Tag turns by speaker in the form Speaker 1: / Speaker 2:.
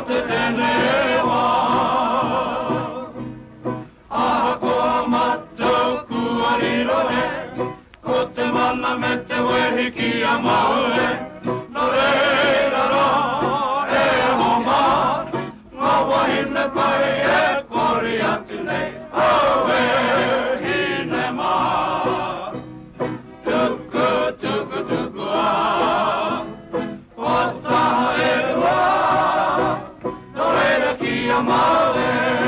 Speaker 1: te tenewa. Aha koa matou kua riro e, ko te mana me te wehi ki a maue. No reira rā e homa, ngā wahine pai e kori atu nei. Au e hine mā, tuku tuku tuku a, o taha e rua, no reira ki a maue.